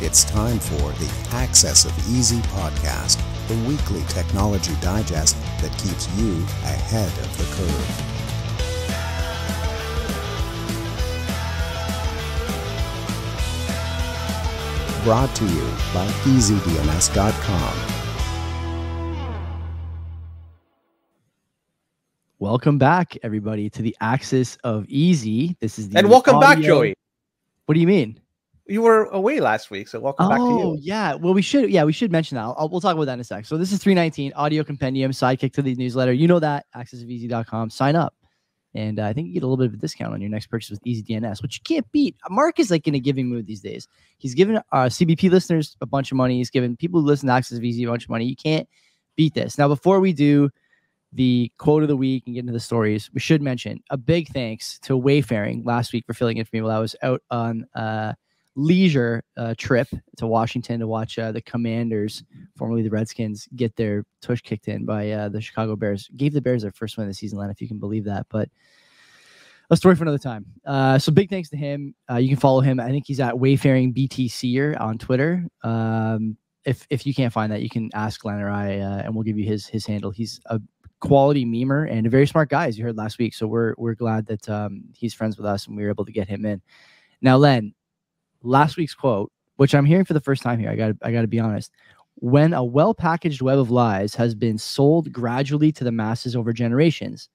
It's time for the Access of Easy podcast, the weekly technology digest that keeps you ahead of the curve. Brought to you by EasyDNS.com. Welcome back, everybody, to the Axis of Easy. This is the and welcome audio... back, Joey. What do you mean? You were away last week, so welcome back to you. Oh, yeah. Well, we should mention that. We'll talk about that in a sec. So this is 319 audio compendium, sidekick to the newsletter. You know that, accessofeasy.com. Sign up. And I think you get a little bit of a discount on your next purchase with EasyDNS, which you can't beat. Mark is like in a giving mood these days. He's given CBP listeners a bunch of money. He's given people who listen to Access of Easy a bunch of money. You can't beat this. Now, before we do the quote of the week and get into the stories, we should mention a big thanks to Wayfaring last week for filling in for me while I was out on leisure trip to Washington to watch the Commanders, formerly the Redskins, get their tush kicked in by the Chicago Bears. Gave the Bears their first win of the season, Len, if you can believe that. But a story for another time. So big thanks to him. You can follow him. I think he's at Wayfaring BTCer on Twitter. If you can't find that, you can ask Len or I, and we'll give you his handle. He's a quality memer and a very smart guy, as you heard last week. So we're glad that he's friends with us and we were able to get him in. Now, Len, last week's quote, which I'm hearing for the first time here, I got to be honest. When a well-packaged web of lies has been sold gradually to the masses over generations,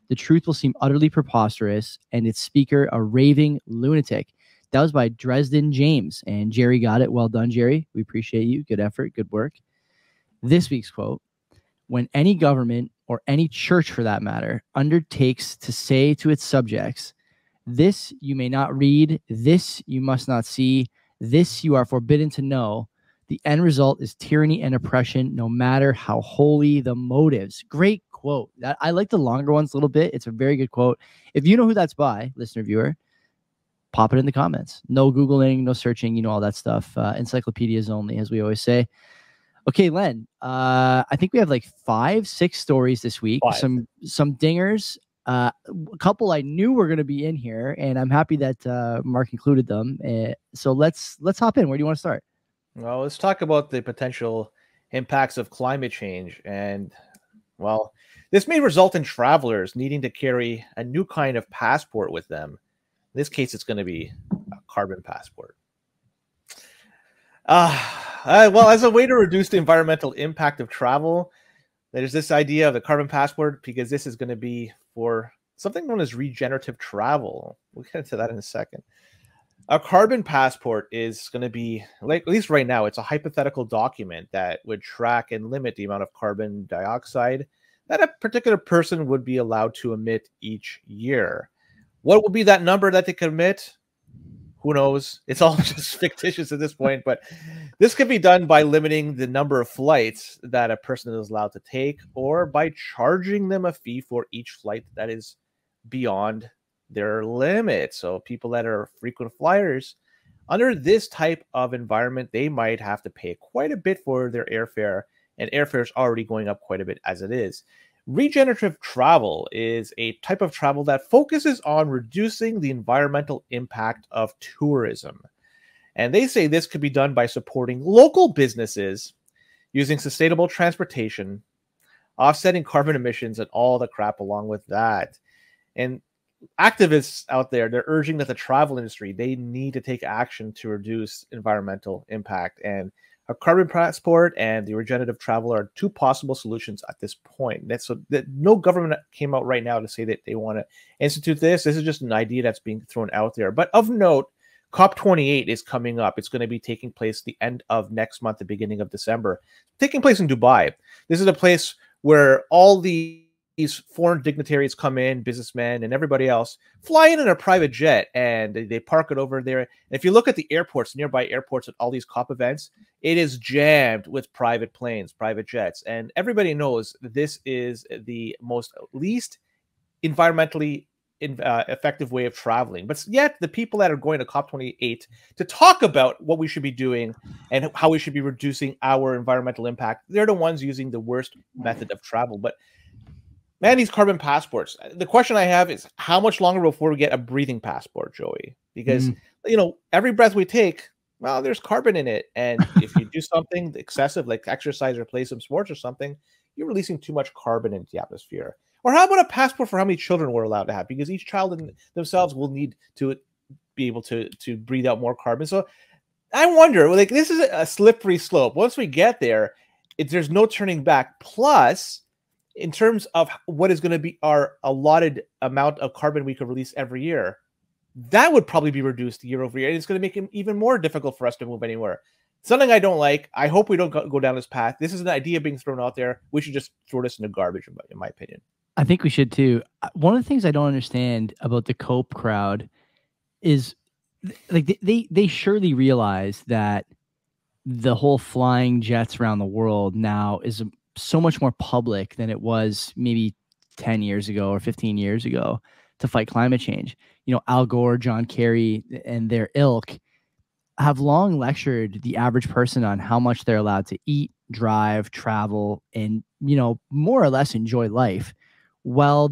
the truth will seem utterly preposterous and its speaker a raving lunatic. That was by Dresden James, and Jerry got it. Well done, Jerry. We appreciate you. Good effort. Good work. This week's quote: when any government, or any church for that matter, undertakes to say to its subjects, "This you may not read, this you must not see, this you are forbidden to know," the end result is tyranny and oppression, no matter how holy the motives. Great quote. I like the longer ones a little bit. It's a very good quote. If you know who that's by, listener, viewer, pop it in the comments. No Googling, no searching, all that stuff. Encyclopedias only, as we always say. Okay, Len, I think we have like 5-6 stories this week. 5. Some dingers. A couple I knew were going to be in here, and I'm happy that Mark included them. So let's hop in. Where do you want to start? Well, let's talk about the potential impacts of climate change. And, well, this may result in travelers needing to carry a new kind of passport with them. In this case, it's going to be a carbon passport. Well, as a way to reduce the environmental impact of travel, there's this idea of the carbon passport, because this is going to be for something known as regenerative travel. We'll get into that in a second. A carbon passport is going to be, like, at least right now, it's a hypothetical document that would track and limit the amount of carbon dioxide that a particular person would be allowed to emit each year. What would be that number that they could emit? Who knows? It's all just fictitious at this point, but this could be done by limiting the number of flights that a person is allowed to take, or by charging them a fee for each flight that is beyond their limit. So people that are frequent flyers, under this type of environment, they might have to pay quite a bit for their airfare, and airfare is already going up quite a bit as it is. Regenerative travel is a type of travel that focuses on reducing the environmental impact of tourism. And they say this could be done by supporting local businesses, using sustainable transportation, offsetting carbon emissions, and all the crap along with that. And activists out there, they're urging that the travel industry, they need to take action to reduce environmental impact. And a carbon passport and the regenerative travel are two possible solutions at this point. No government came out right now to say that they want to institute this. This is just an idea that's being thrown out there. But of note, COP28 is coming up. It's going to be taking place the end of next month, the beginning of December. Taking place in Dubai. This is a place where all these foreign dignitaries come in, businessmen and everybody else, fly in a private jet, and they park it over there. And if you look at the airports, nearby airports at all these COP events, it is jammed with private planes, private jets. And everybody knows that this is the least environmentally effective way of traveling. But yet the people that are going to COP28 to talk about what we should be doing and how we should be reducing our environmental impact, they're the ones using the worst method of travel. But man, these carbon passports. The question I have is, how much longer before we get a breathing passport, Joey? Because, every breath we take, Well, there's carbon in it. And if you do something excessive, like exercise or play some sports or something, you're releasing too much carbon into the atmosphere. Or how about a passport for how many children we're allowed to have? Because each child in themselves will need to be able to breathe out more carbon. So I wonder, like, this is a slippery slope. Once we get there, there's no turning back. Plus, in terms of what is going to be our allotted amount of carbon we could release every year, that would probably be reduced year over year. And it's going to make it even more difficult for us to move anywhere. Something I don't like. I hope we don't go down this path. This is an idea being thrown out there. We should just throw this in the garbage, in my opinion. I think we should too. One of the things I don't understand about the Cope crowd is, like, they surely realize that the whole flying jets around the world now is so much more public than it was maybe 10 years ago or 15 years ago to fight climate change. You know, Al Gore, John Kerry, and their ilk have long lectured the average person on how much they're allowed to eat, drive, travel, and, you know, more or less enjoy life, while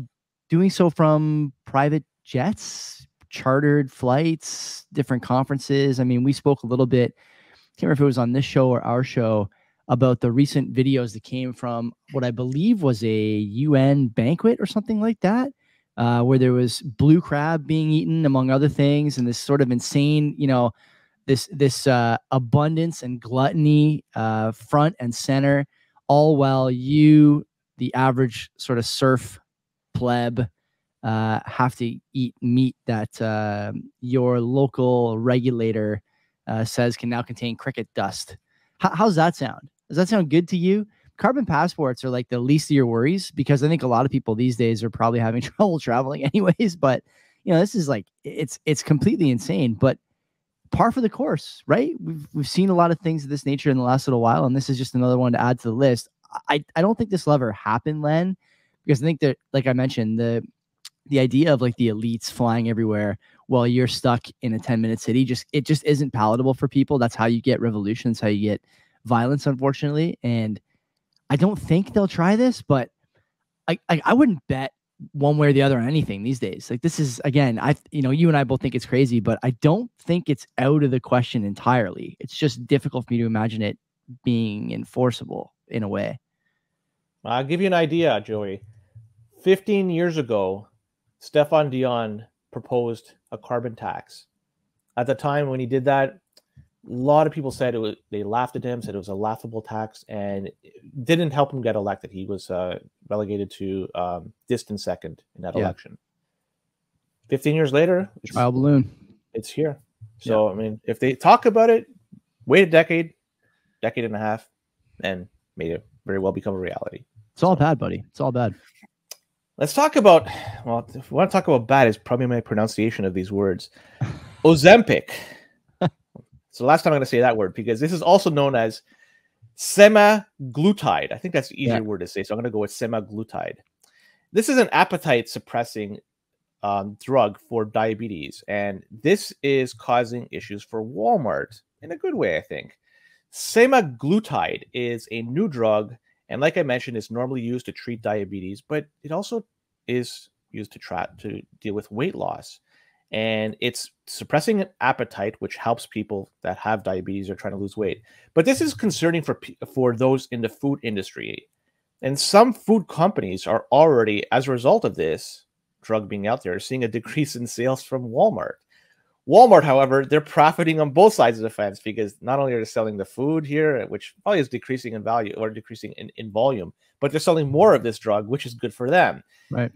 doing so from private jets, chartered flights, different conferences. I mean, we spoke a little bit, I can't remember if it was on this show or our show, about the recent videos that came from what I believe was a UN banquet or something like that, where there was blue crab being eaten, among other things, and this sort of insane, you know, this abundance and gluttony front and center, all while you, the average sort of surf pleb, have to eat meat that your local regulator says can now contain cricket dust. How's that sound? Does that sound good to you? Carbon passports are like the least of your worries, because I think a lot of people these days are probably having trouble traveling anyways. But, you know, this is like, it's completely insane, but par for the course, right? We've seen a lot of things of this nature in the last little while, and this is just another one to add to the list. I don't think this will ever happen, Len, because I think that, like I mentioned, the idea of like the elites flying everywhere while you're stuck in a 10-minute city, it just isn't palatable for people. That's how you get revolutions, how you get violence, unfortunately. And I don't think they'll try this, but I wouldn't bet one way or the other on anything these days. Like, this is, again, you and I both think it's crazy, but I don't think it's out of the question entirely. It's just difficult for me to imagine it being enforceable in a way. I'll give you an idea, Joey. 15 years ago, Stefan Dion proposed a carbon tax. At the time when he did that, a lot of people said they laughed at him, said it was a laughable tax, and it didn't help him get elected. He was relegated to distant second in that election. 15 years later, trial balloon. It's here. So, I mean, if they talk about it, wait a decade and a half, and may it very well become a reality. It's all bad, buddy. It's all bad. Let's talk about, well, if we want to talk about bad, it's probably my pronunciation of these words. Ozempic. So last time I'm going to say that word, because this is also known as semaglutide. I think that's the easier word to say, so I'm going to go with semaglutide. This is an appetite-suppressing drug for diabetes, and this is causing issues for Walmart in a good way, I think. Semaglutide is a new drug, and like I mentioned, it's normally used to treat diabetes, but it also is used to deal with weight loss. And it's suppressing an appetite, which helps people that have diabetes or trying to lose weight. But this is concerning for those in the food industry. And some food companies are already, as a result of this drug being out there, seeing a decrease in sales from Walmart. Walmart, however, they're profiting on both sides of the fence, because not only are they selling the food here, which probably is decreasing in value or decreasing in volume, but they're selling more of this drug, which is good for them. Right.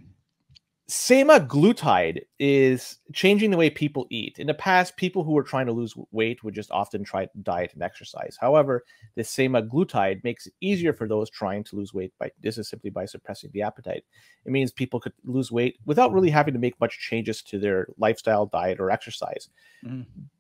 Semaglutide is changing the way people eat. In the past, people who were trying to lose weight would just often try diet and exercise. However, this semaglutide makes it easier for those trying to lose weight. This is simply by suppressing the appetite. It means people could lose weight without really having to make much changes to their lifestyle, diet, or exercise.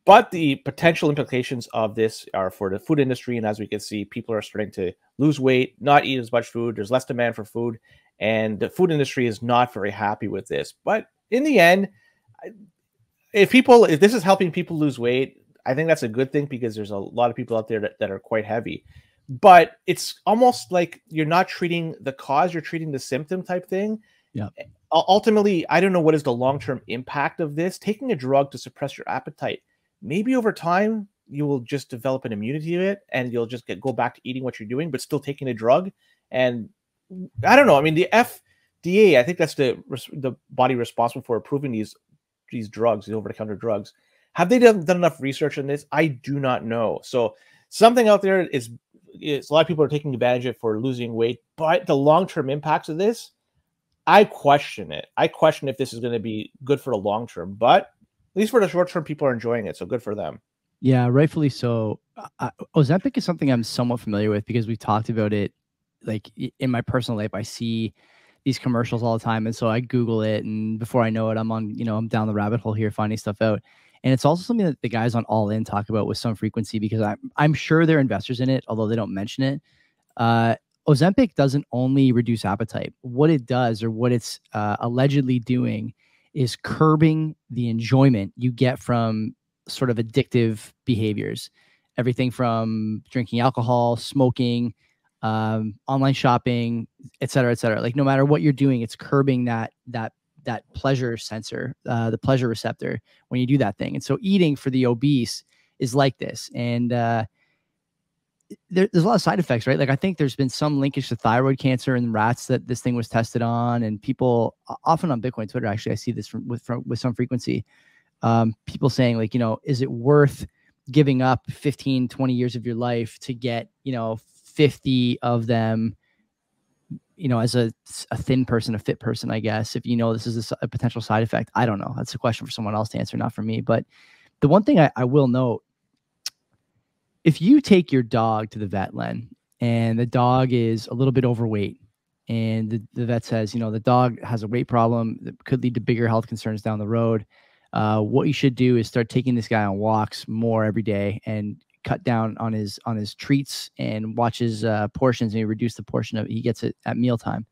But the potential implications of this are for the food industry. And as we can see, people are starting to lose weight, not eat as much food. There's less demand for food. And the food industry is not very happy with this. But in the end, if this is helping people lose weight, I think that's a good thing, because there's a lot of people out there that are quite heavy. But it's almost like you're not treating the cause, you're treating the symptom type thing. Yeah. Ultimately, I don't know what is the long-term impact of this. Taking a drug to suppress your appetite, maybe over time you will just develop an immunity to it, and you'll just go back to eating what you're doing, but still taking a drug. And I don't know. I mean, the FDA, I think that's the body responsible for approving these drugs, these over-the-counter drugs. Have they done enough research on this? I do not know. So something out there is a lot of people are taking advantage of it for losing weight, but the long-term impacts of this, I question it. I question if this is going to be good for the long term, but at least for the short term, people are enjoying it. So good for them. Yeah, rightfully so. Ozempic is something I'm somewhat familiar with because we've talked about it. Like in my personal life, I see these commercials all the time. And so I Google it, and before I know it, I'm on, I'm down the rabbit hole here finding stuff out. And it's also something that the guys on All In talk about with some frequency, because I'm sure they're investors in it, although they don't mention it. Ozempic doesn't only reduce appetite. What it does, or what it's allegedly doing, is curbing the enjoyment you get from sort of addictive behaviors. Everything from drinking alcohol, smoking, online shopping, et cetera, et cetera. Like no matter what you're doing, it's curbing that pleasure sensor, the pleasure receptor when you do that thing. And so eating for the obese is like this. And there's a lot of side effects, right? Like I think there's been some linkage to thyroid cancer in rats that this thing was tested on, and people often on Bitcoin Twitter, actually, I see this with some frequency. People saying like, is it worth giving up 15, 20 years of your life to get, 50 of them, as a thin person, a fit person, I guess, if this is a potential side effect. I don't know. That's a question for someone else to answer, not for me. But the one thing I will note, if you take your dog to the vet, Len, and the dog is a little bit overweight, and the vet says, the dog has a weight problem that could lead to bigger health concerns down the road, what you should do is start taking this guy on walks more every day and cut down on his treats and watch his portions, and maybe reduce the portion he gets it at mealtime.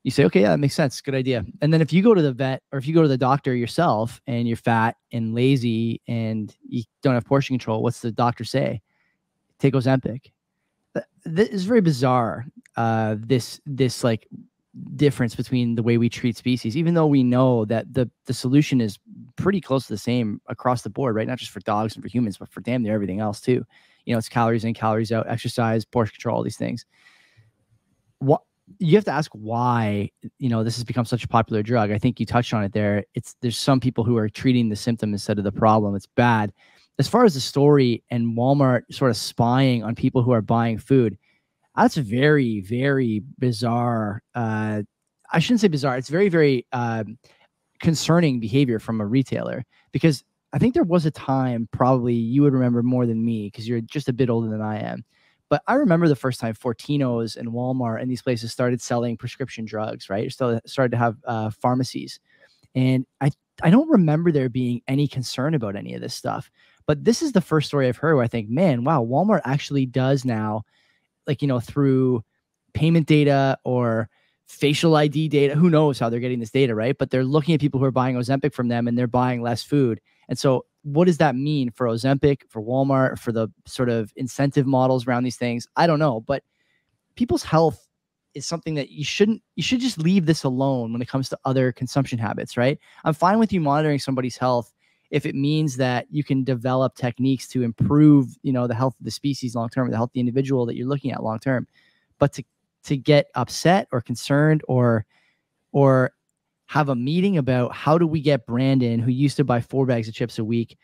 You say, okay, yeah, that makes sense. Good idea. And then if you go to the vet, or if you go to the doctor yourself and you're fat and lazy and you don't have portion control, what's the doctor say? Take Ozempic. This is very bizarre. This like difference between the way we treat species, even though we know that the solution is pretty close to the same across the board, right? Not just for dogs and for humans, but for damn near everything else too. It's calories in, calories out, exercise, portion control, all these things. What you have to ask why, this has become such a popular drug. I think you touched on it there. There's some people who are treating the symptom instead of the problem. It's bad. As far as the story and Walmart sort of spying on people who are buying food, that's very, very bizarre. I shouldn't say bizarre. It's very, very concerning behavior from a retailer, because I think there was a time, probably you would remember more than me because you're just a bit older than I am. But I remember the first time Fortino's and Walmart and these places started selling prescription drugs, right? It started to have pharmacies. And I don't remember there being any concern about any of this stuff. But this is the first story I've heard where I think, man, wow, Walmart actually does now, like, through payment data or facial ID data, who knows how they're getting this data, right? But they're looking at people who are buying Ozempic from them, and they're buying less food. And so what does that mean for Ozempic, for Walmart, for the sort of incentive models around these things? I don't know, but people's health is something that you should just leave this alone when it comes to other consumption habits, right? I'm fine with you monitoring somebody's health if it means that you can develop techniques to improve, the health of the species long-term, the health of the individual that you're looking at long-term. But to get upset or concerned or have a meeting about how do we get Brandon, who used to buy 4 bags of chips a week,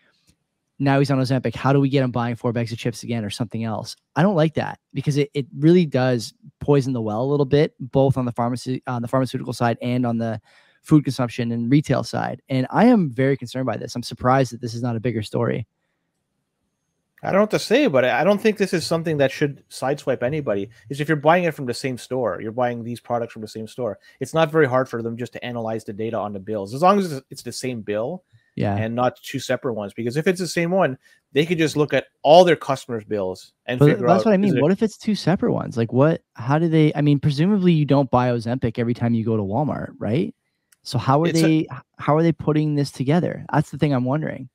now he's on Ozempic, how do we get him buying 4 bags of chips again or something else? I don't like that, because it really does poison the well a little bit, both on the pharmaceutical side and on the food consumption and retail side. And I am very concerned by this. I'm surprised that this is not a bigger story. I don't know what to say, but I don't think this is something that should sideswipe anybody. Is if you're buying it from the same store, you're buying these products from the same store, it's not very hard for them just to analyze the data on the bills, as long as it's the same bill, and not 2 separate ones. Because if it's the same one, they could just look at all their customers' bills and figure out. That's what I mean. What if it's 2 separate ones? Like what? How do they? I mean, presumably you don't buy Ozempic every time you go to Walmart, right? So how are they putting this together? That's the thing I'm wondering.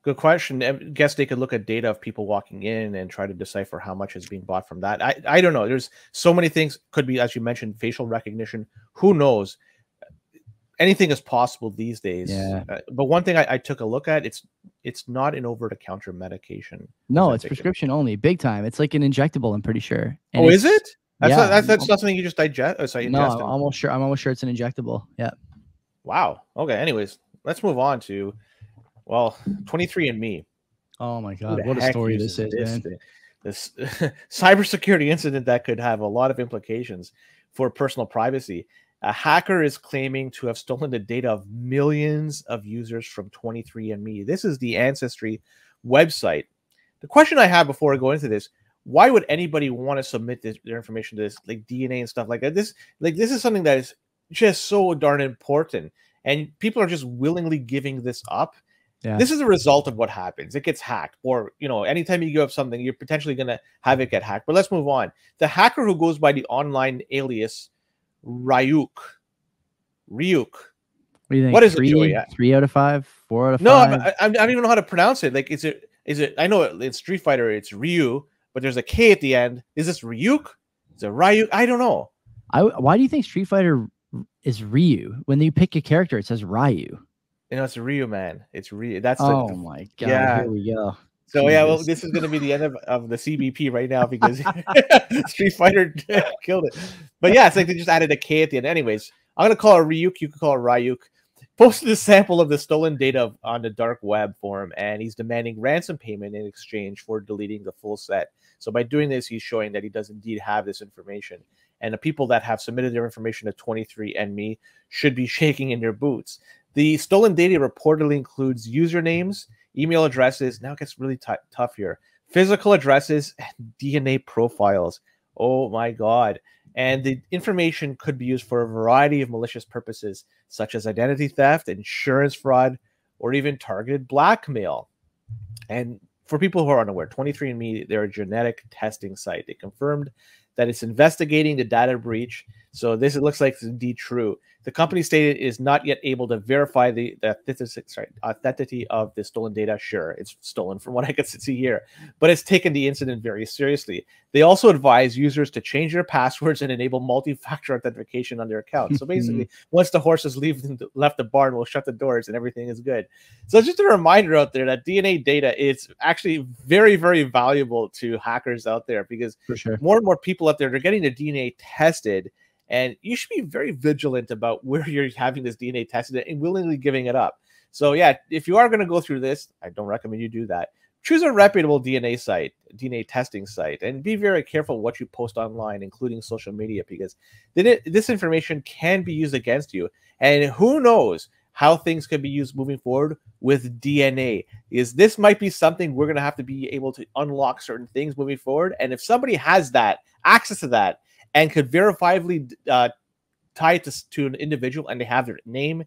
Good question. I guess they could look at data of people walking in and try to decipher how much is being bought from that. I don't know. There's so many things. Could be, as you mentioned, facial recognition. Who knows? anything is possible these days. Yeah. But one thing I took a look at, it's not an over-the-counter medication. No, it's prescription only, big time. It's like an injectable, I'm pretty sure. And is it? That's yeah, not, that's not something you just digest. Oh, sorry, no, I'm almost sure it's an injectable. Yeah. Wow. Okay. Anyways, let's move on to 23andMe. Oh my God, what a story this is, man. This cybersecurity incident that could have a lot of implications for personal privacy. A hacker is claiming to have stolen the data of millions of users from 23andMe. This is the Ancestry website. The question I have before I go into this, why would anybody want to submit their information to this, like DNA and stuff like that? This is something that is just so darn important, and people are just willingly giving this up. Yeah. This is a result of what happens. It gets hacked, or anytime you give up something, you're potentially going to have it get hacked. But let's move on. The hacker who goes by the online alias Ryuk. What do you think? What is it, Joey? 3 out of 5, 4 out of 5? No, I don't even know how to pronounce it. Like, is it? I know in Street Fighter it's Ryu, but there's a K at the end. Is this Ryuk? Is it Ryuk? I don't know. Why do you think Street Fighter is Ryu? When you pick a character, it says Ryu. It's Ryu, man. It's Ryu. That's my God. Yeah. Here we go. So Jesus. Yeah, well, this is going to be the end of the CBP right now because Street Fighter killed it. But yeah, it's like they just added a K at the end. Anyways, I'm going to call it Ryuk. You can call it Ryuk. Posted a sample of the stolen data on the dark web forum, and he's demanding ransom payment in exchange for deleting the full set. So by doing this, he's showing that he does indeed have this information. And the people that have submitted their information to 23andMe should be shaking in their boots. The stolen data reportedly includes usernames, email addresses. Now it gets really tough here. Physical addresses and DNA profiles. Oh my God. And the information could be used for a variety of malicious purposes, such as identity theft, insurance fraud, or even targeted blackmail. And for people who are unaware, 23andMe, they're a genetic testing site. They confirmed that it's investigating the data breach. So it looks like it's indeed true. The company stated it is not yet able to verify the authenticity of the stolen data. Sure, it's stolen from what I can see here, but it's taken the incident very seriously. They also advise users to change their passwords and enable multi-factor authentication on their account. So basically, once the horses left the barn, we'll shut the doors and everything is good. So just a reminder out there that DNA data is actually very, very valuable to hackers out there, because more and more people out there, they're getting their DNA tested. And you should be very vigilant about where you're having this DNA tested and willingly giving it up. So yeah, if you are going to go through this, I don't recommend you do that. Choose a reputable DNA testing site, and be very careful what you post online, including social media, because this information can be used against you. And who knows how things can be used moving forward with DNA. Because this might be something we're going to have to be able to unlock certain things moving forward. And if somebody has access to that, and could verifiably tie it to an individual, and they have their name,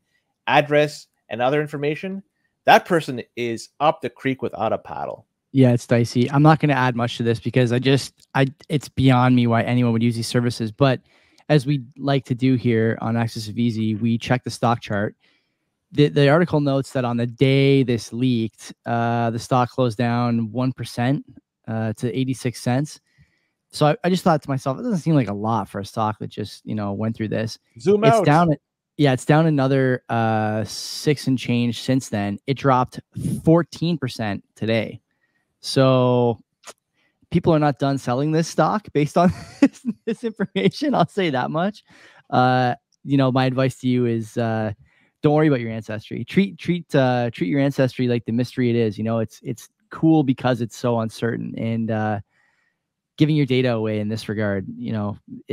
address, and other information, that person is up the creek without a paddle. Yeah, it's dicey. I'm not going to add much to this because it's beyond me why anyone would use these services. But as we like to do here on Axis of Easy, we check the stock chart. The article notes that on the day this leaked, the stock closed down 1% to 86 cents. So I just thought to myself, it doesn't seem like a lot for a stock that just, went through this. Zoom out. It's down another 6 and change since then. It dropped 14% today. So people are not done selling this stock based on this information. I'll say that much. My advice to you is don't worry about your ancestry. Treat your ancestry like the mystery it is. It's cool because it's so uncertain, and giving your data away in this regard,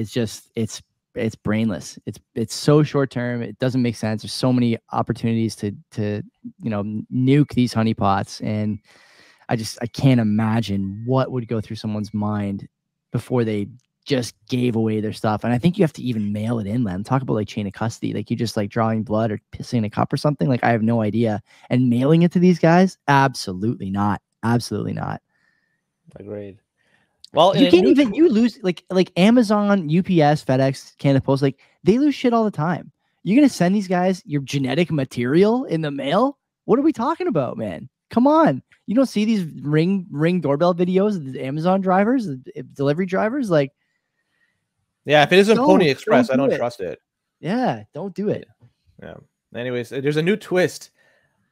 it's brainless. It's so short term. It doesn't make sense. There's so many opportunities to nuke these honeypots, and I can't imagine what would go through someone's mind before they just gave away their stuff. And I think you have to even mail it in, Len. Talk about like chain of custody. Like you just like drawing blood or pissing in a cup or something. Like I have no idea. And mailing it to these guys? Absolutely not. Absolutely not. Agreed. Well, you lose like Amazon, UPS, FedEx, Canada Post, like they lose shit all the time. You're going to send these guys your genetic material in the mail? What are we talking about, man? Come on. You don't see these ring doorbell videos of the Amazon drivers, the delivery drivers? Like, yeah, if it isn't Pony Express, I don't trust it. Yeah, don't do it. Yeah. Anyways, there's a new twist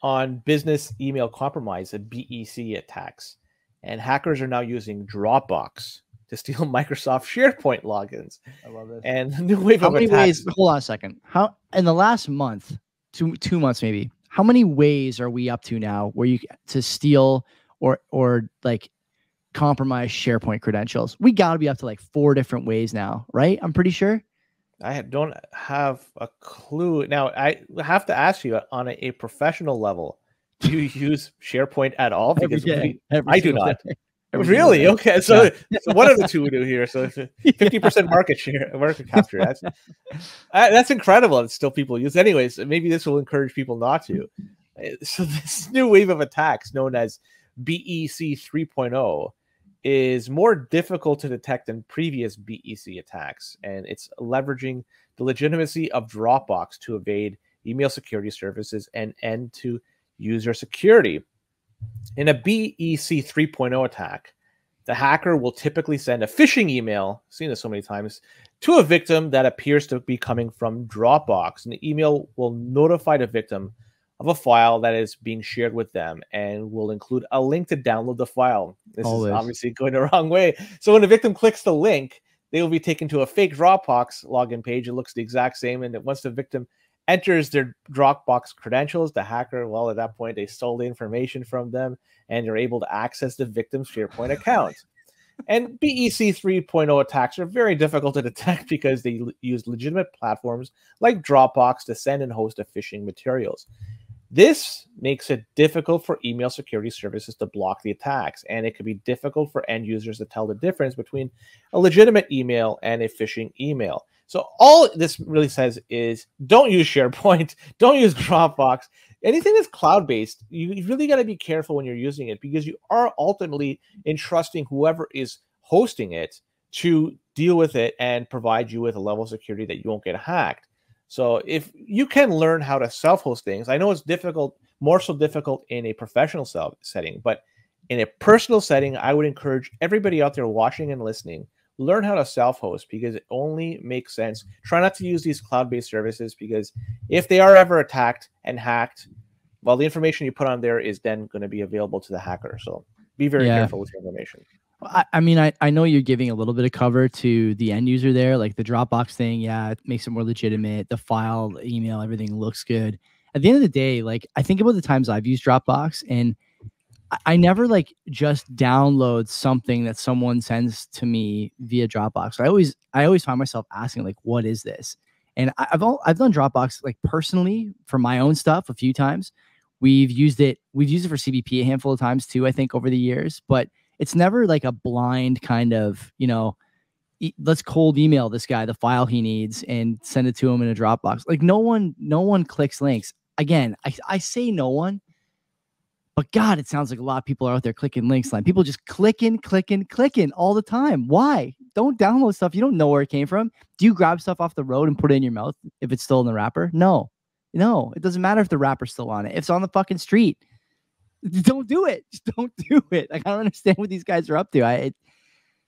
on business email compromise, the BEC attacks, and hackers are now using Dropbox to steal Microsoft SharePoint logins. I love this. And the new wave How of many attacks. ways? Hold on a second. How in the last month, two months maybe? How many ways are we up to now where you to steal or like compromise SharePoint credentials? We got to be up to like 4 different ways now, right? I'm pretty sure. I don't have a clue. Now, I have to ask you on a professional level, do you use SharePoint at all? Because I do not. Really? Okay. So, so one of the two we do here. So 50% market capture. That's incredible. And still people use. Anyways, maybe this will encourage people not to. So this new wave of attacks known as BEC 3.0 is more difficult to detect than previous BEC attacks, and it's leveraging the legitimacy of Dropbox to evade email security services and end to user security. In a BEC 3.0 attack, the hacker will typically send a phishing email, seen this so many times, to a victim that appears to be coming from Dropbox, and the email will notify the victim of a file that is being shared with them and will include a link to download the file. This is obviously going the wrong way. So when the victim clicks the link, they will be taken to a fake Dropbox login page. It looks the exact same. And once the victim enters their Dropbox credentials, the hacker, well, at that point, they stole the information from them and they're able to access the victim's SharePoint account. And BEC 3.0 attacks are very difficult to detect because they use legitimate platforms like Dropbox to send and host the phishing materials. This makes it difficult for email security services to block the attacks, and it can be difficult for end users to tell the difference between a legitimate email and a phishing email. So all this really says is don't use SharePoint, don't use Dropbox. Anything that's cloud-based, you really got to be careful when you're using it because you are ultimately entrusting whoever is hosting it to deal with it and provide you with a level of security that you won't get hacked. So if you can learn how to self-host things, I know it's difficult, more so difficult in a professional setting, but in a personal setting, I would encourage everybody out there watching and listening, learn how to self-host because it only makes sense. Try not to use these cloud-based services because if they are ever attacked and hacked, well, the information you put on there is then going to be available to the hacker. So be very careful with your information. I mean, I know you're giving a little bit of cover to the end user there, like the Dropbox thing. Yeah, it makes it more legitimate. The file, the email, everything looks good. At the end of the day, like I think about the times I've used Dropbox, and I never like just download something that someone sends to me via Dropbox. I always find myself asking like, what is this? And I've done Dropbox like personally for my own stuff a few times. We've used it for CBP a handful of times too, I think, over the years, but it's never like a blind kind of, let's cold email this guy the file he needs and send it to him in a Dropbox. Like no one clicks links. Again, I say no one, but God, it sounds like a lot of people are out there clicking links. Like people just clicking all the time. Why? Don't download stuff you don't know where it came from. Do you grab stuff off the road and put it in your mouth if it's still in the wrapper? No, it doesn't matter if the wrapper's still on it. If it's on the fucking street, don't do it. Just don't do it. Like I don't understand what these guys are up to. It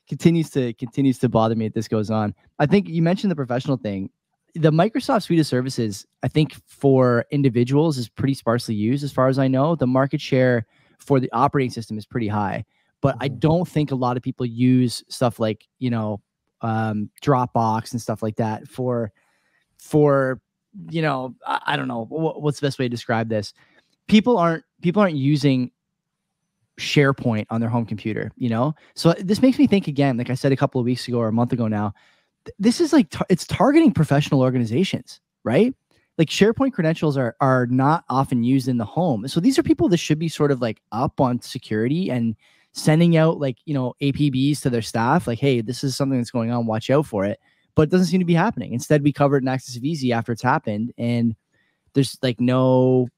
continues to bother me as this goes on. I think you mentioned the professional thing. The Microsoft suite of services, I think for individuals is pretty sparsely used as far as I know. The market share for the operating system is pretty high, but I don't think a lot of people use stuff like, Dropbox and stuff like that for I don't know what's the best way to describe this. People aren't using SharePoint on their home computer, So this makes me think again, like I said a couple of weeks ago or a month ago now, this is like, it's targeting professional organizations, right? Like SharePoint credentials are not often used in the home. So these are people that should be sort of like up on security and sending out like, APBs to their staff. Like, hey, this is something that's going on. Watch out for it. But it doesn't seem to be happening. Instead, we covered in Access of Easy after it's happened. And there's like there's no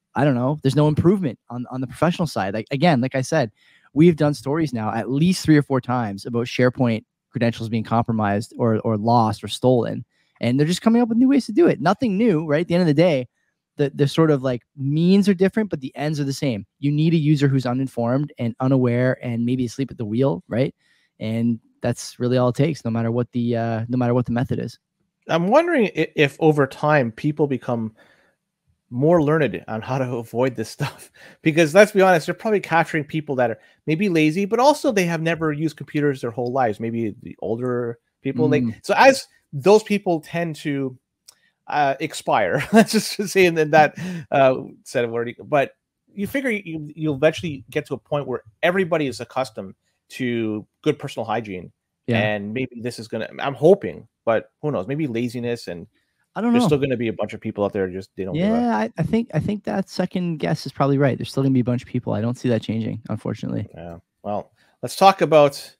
improvement on the professional side. Like, again, like I said, we've done stories now at least 3 or 4 times about SharePoint credentials being compromised or lost or stolen. And they're just coming up with new ways to do it. Nothing new, right? At the end of the day, the sort of like means are different, but the ends are the same. You need a user who's uninformed and unaware and maybe asleep at the wheel, right? And that's really all it takes, no matter what the method is. I'm wondering if over time people become more learned on how to avoid this stuff. Because let's be honest, they're probably capturing people that are maybe lazy, but also they have never used computers their whole lives. Maybe the older people, like, so as those people tend to expire, let's just say in that set of wording. But you figure you'll eventually get to a point where everybody is accustomed to good personal hygiene. Yeah. And maybe this is gonna, I'm hoping, but who knows, maybe laziness, and I don't know. There's still going to be a bunch of people out there just they don't. Yeah, I think that second guess is probably right. There's still going to be a bunch of people. I don't see that changing, unfortunately. Yeah. Well, let's talk about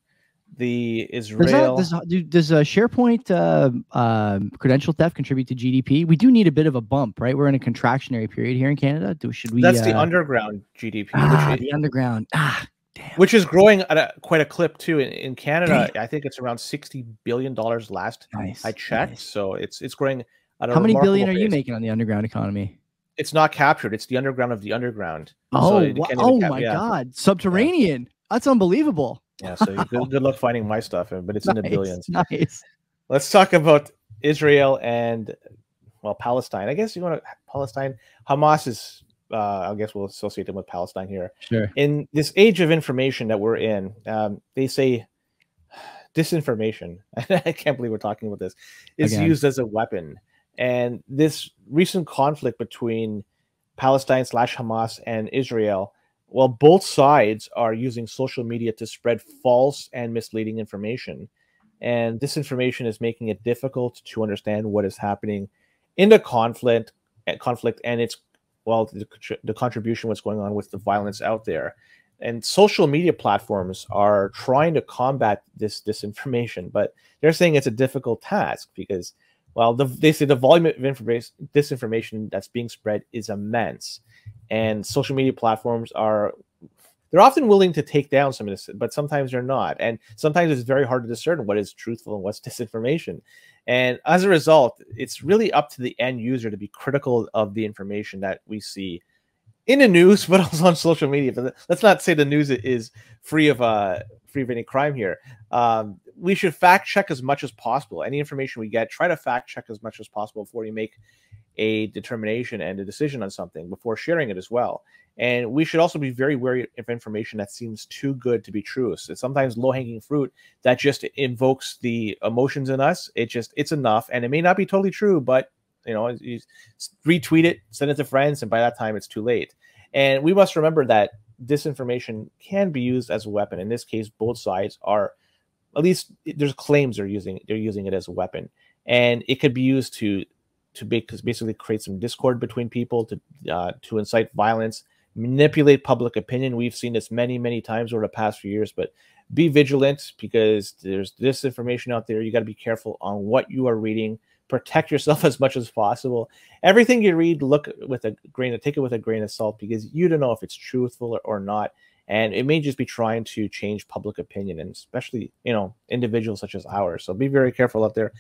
the Israel. Does SharePoint credential theft contribute to GDP? We do need a bit of a bump, right? We're in a contractionary period here in Canada. Should we? That's the underground GDP. The underground. Damn. Which is growing at quite a clip too. In Canada, I think it's around $60 billion last I checked. So it's growing. How many billion are you making on the underground economy? It's not captured. It's the underground of the underground. Oh, so my God. Subterranean. Yeah. That's unbelievable. Yeah, so good luck finding my stuff, but it's in the billions. Nice. Let's talk about Israel and, well, Palestine. I guess you want to Palestine. Hamas is, I guess we'll associate them with Palestine here. Sure. In this age of information that we're in, they say disinformation. I can't believe we're talking about this. Is used as a weapon. And this recent conflict between Palestine / Hamas and Israel, well, both sides are using social media to spread false and misleading information. And this information is making it difficult to understand what is happening in the conflict and its, well, the contribution, what's going on with the violence out there. And social media platforms are trying to combat this disinformation, but they're saying it's a difficult task because, well, they say the volume of disinformation that's being spread is immense. And social media platforms they're often willing to take down some of this, but sometimes they're not. And sometimes it's very hard to discern what is truthful and what's disinformation. And as a result, it's really up to the end user to be critical of the information that we see in the news, but also on social media. But let's not say the news is free of any crime here. We should fact check as much as possible. Any information we get, try to fact check as much as possible before you make a determination and a decision on something, before sharing it as well. And we should also be very wary of information that seems too good to be true. So sometimes low-hanging fruit that just invokes the emotions in us. It's enough, and it may not be totally true, but you retweet it, send it to friends, and by that time it's too late. And we must remember that disinformation can be used as a weapon. In this case, both sides are, at least there's claims they're using it as a weapon, and it could be used to basically create some discord between people, to incite violence, manipulate public opinion. We've seen this many times over the past few years, but be vigilant because there's disinformation out there. You got to be careful on what you are reading. Protect yourself as much as possible. Everything you read, take it with a grain of salt, because you don't know if it's truthful or not. And it may just be trying to change public opinion, and especially, individuals such as ours. So be very careful out there.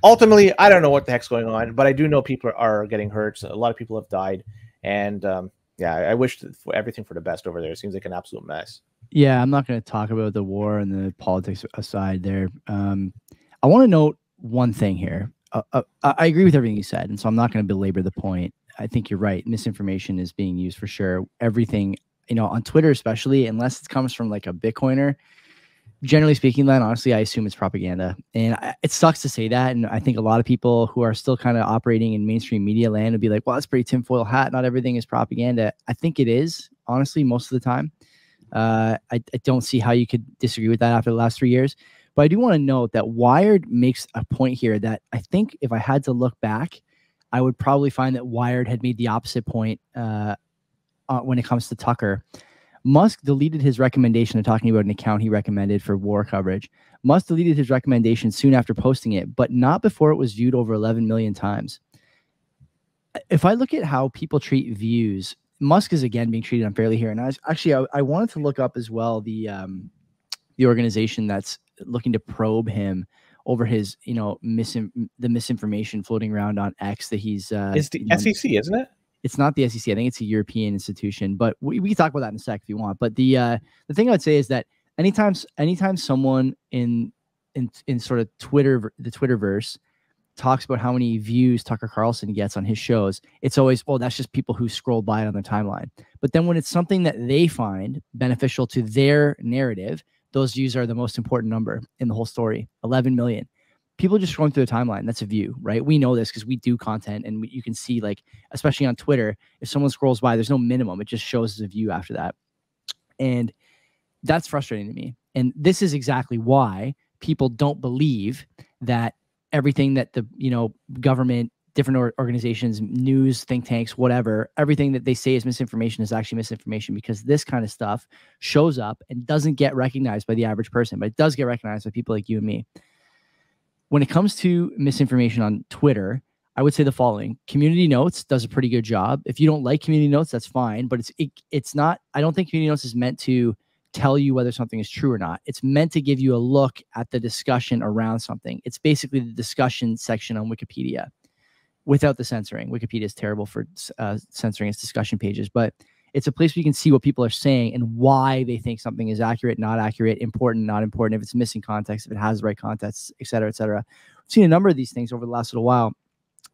Ultimately, I don't know what the heck's going on, but I do know people are getting hurt. So a lot of people have died. And I wish for everything for the best over there. It seems like an absolute mess. Yeah, I'm not going to talk about the war and the politics aside there. I want to note one thing here. I agree with everything you said, and so I'm not going to belabor the point. I think you're right. Misinformation is being used for sure. Everything, on Twitter especially, unless it comes from like a Bitcoiner, generally speaking, Len, honestly, I assume it's propaganda. And it sucks to say that. And I think a lot of people who are still kind of operating in mainstream media land would be like, well, that's pretty tinfoil hat. Not everything is propaganda. I think it is, honestly, most of the time. I don't see how you could disagree with that after the last 3 years. But I do want to note that Wired makes a point here that I think if I had to look back, I would probably find that Wired had made the opposite point when it comes to Tucker. Musk deleted his recommendation of talking about an account he recommended for war coverage. Musk deleted his recommendation soon after posting it, but not before it was viewed over 11 million times. If I look at how people treat views, Musk is again being treated unfairly here. And I wanted to look up as well the organization that's looking to probe him over his, the misinformation floating around on X that he's. It's the SEC, isn't it? It's not the SEC. I think it's a European institution, but we can talk about that in a sec if you want. But the thing I would say is that anytime someone in sort of the Twitterverse talks about how many views Tucker Carlson gets on his shows, it's always, well, that's just people who scroll by it on their timeline. But then when it's something that they find beneficial to their narrative, those views are the most important number in the whole story. 11 million. People just scrolling through the timeline. That's a view, right? We know this because we do content, and you can see, like, especially on Twitter, if someone scrolls by, there's no minimum. It just shows as a view after that. And that's frustrating to me. And this is exactly why people don't believe that everything that the, government, different organizations, news, think tanks, whatever, everything that they say is misinformation is actually misinformation, because this kind of stuff shows up and doesn't get recognized by the average person, but it does get recognized by people like you and me. When it comes to misinformation on Twitter, I would say the following. Community Notes does a pretty good job. If you don't like Community Notes, that's fine, but it's not, I don't think Community Notes is meant to tell you whether something is true or not. It's meant to give you a look at the discussion around something. It's basically the discussion section on Wikipedia without the censoring. Wikipedia is terrible for censoring its discussion pages, but it's a place where you can see what people are saying and why they think something is accurate, not accurate, important, not important, if it's missing context, if it has the right context, et cetera, et cetera. We've seen a number of these things over the last little while,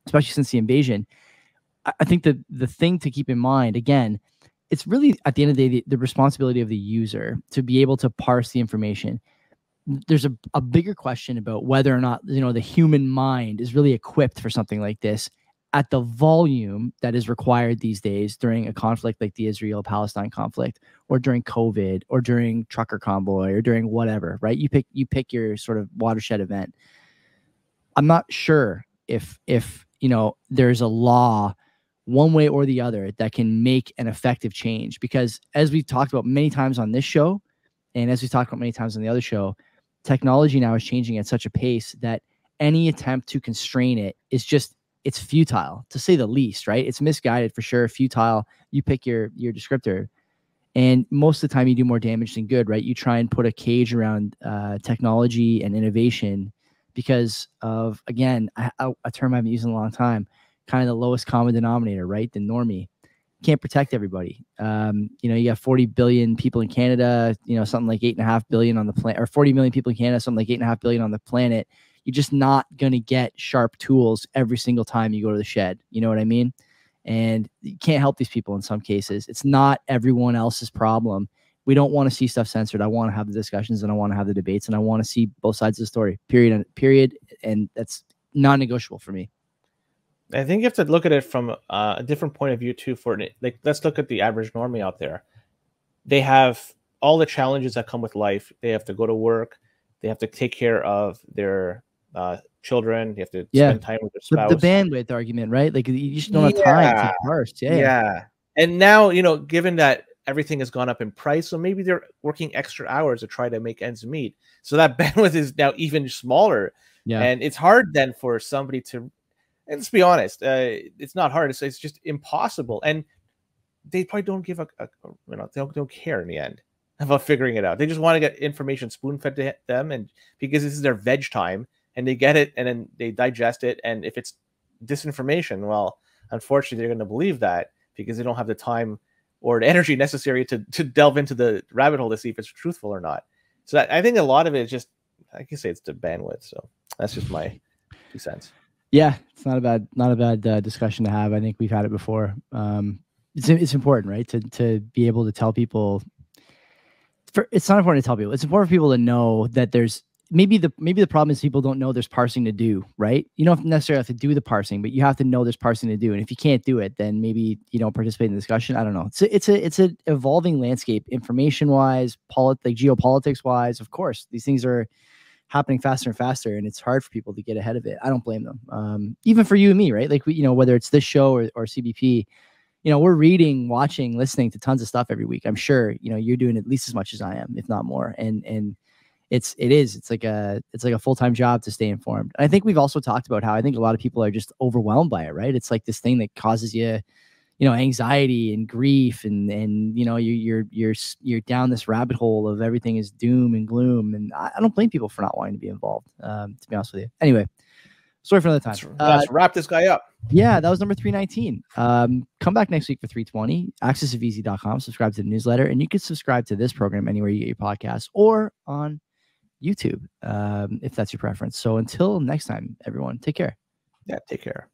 especially since the invasion. I think the thing to keep in mind, again, it's really, at the end of the day, the responsibility of the user to be able to parse the information. There's a bigger question about whether or not, the human mind is really equipped for something like this at the volume that is required these days during a conflict like the Israel-Palestine conflict, or during COVID, or during trucker convoy, or during whatever, right? You pick your sort of watershed event. I'm not sure if there's a law one way or the other that can make an effective change, because as we've talked about many times on this show, and as we've talked about many times on the other show, technology now is changing at such a pace that any attempt to constrain it is it's futile, to say the least, right? It's misguided for sure, futile. You pick your descriptor, and most of the time you do more damage than good, right? You try and put a cage around technology and innovation because of, again, a term I've been using a long time, kind of the lowest common denominator, right? The normie. Can't protect everybody. You got 40 billion people in Canada, something like 8.5 billion on the planet, or 40 million people in Canada, something like 8.5 billion on the planet. You're just not going to get sharp tools every single time you go to the shed. You know what I mean? And you can't help these people in some cases. It's not everyone else's problem. We don't want to see stuff censored. I want to have the discussions, and I want to have the debates, and I want to see both sides of the story, period. And that's non-negotiable for me. I think you have to look at it from a different point of view too. Let's look at the average normie out there. They have all the challenges that come with life. They have to go to work. They have to take care of their children. They have to spend time with their spouse. The bandwidth argument, right? Like, you just don't have time to first. Yeah. And now, given that everything has gone up in price, so maybe they're working extra hours to try to make ends meet. So that bandwidth is now even smaller. Yeah. And it's hard then for somebody to, and let's be honest, it's not hard. It's just impossible. And they probably don't give they don't care in the end about figuring it out. They just want to get information spoon-fed to them, and because this is their veg time, and they get it, and then they digest it. And if it's disinformation, well, unfortunately, they're going to believe that because they don't have the time or the energy necessary to delve into the rabbit hole to see if it's truthful or not. So I think a lot of it is just, I can say, it's the bandwidth. So that's just my 2 cents. Yeah, it's not a bad discussion to have. I think we've had it before. It's important, right, to be able to tell people. It's not important to tell people. It's important for people to know that there's maybe the problem is people don't know there's parsing to do, right? You don't necessarily have to do the parsing, but you have to know there's parsing to do. And if you can't do it, then maybe you don't participate in the discussion. I don't know. It's an evolving landscape, information wise, geopolitics wise. Of course, these things are happening faster and faster, and it's hard for people to get ahead of it. I don't blame them. Even for you and me, right? Like, whether it's this show or CBP, we're reading, watching, listening to tons of stuff every week. I'm sure, you're doing at least as much as I am, if not more. And it's like a full-time job to stay informed. And I think we've also talked about how I think a lot of people are just overwhelmed by it, right? It's like this thing that causes you, anxiety and grief, and you're down this rabbit hole of everything is doom and gloom. And I don't blame people for not wanting to be involved, to be honest with you. Anyway, sorry for another time. Let's wrap this guy up. Yeah, that was number 319. Come back next week for 320. accessofeasy.com. Subscribe to the newsletter, and you can subscribe to this program anywhere you get your podcasts, or on YouTube, if that's your preference. So until next time, everyone, take care. Yeah, take care.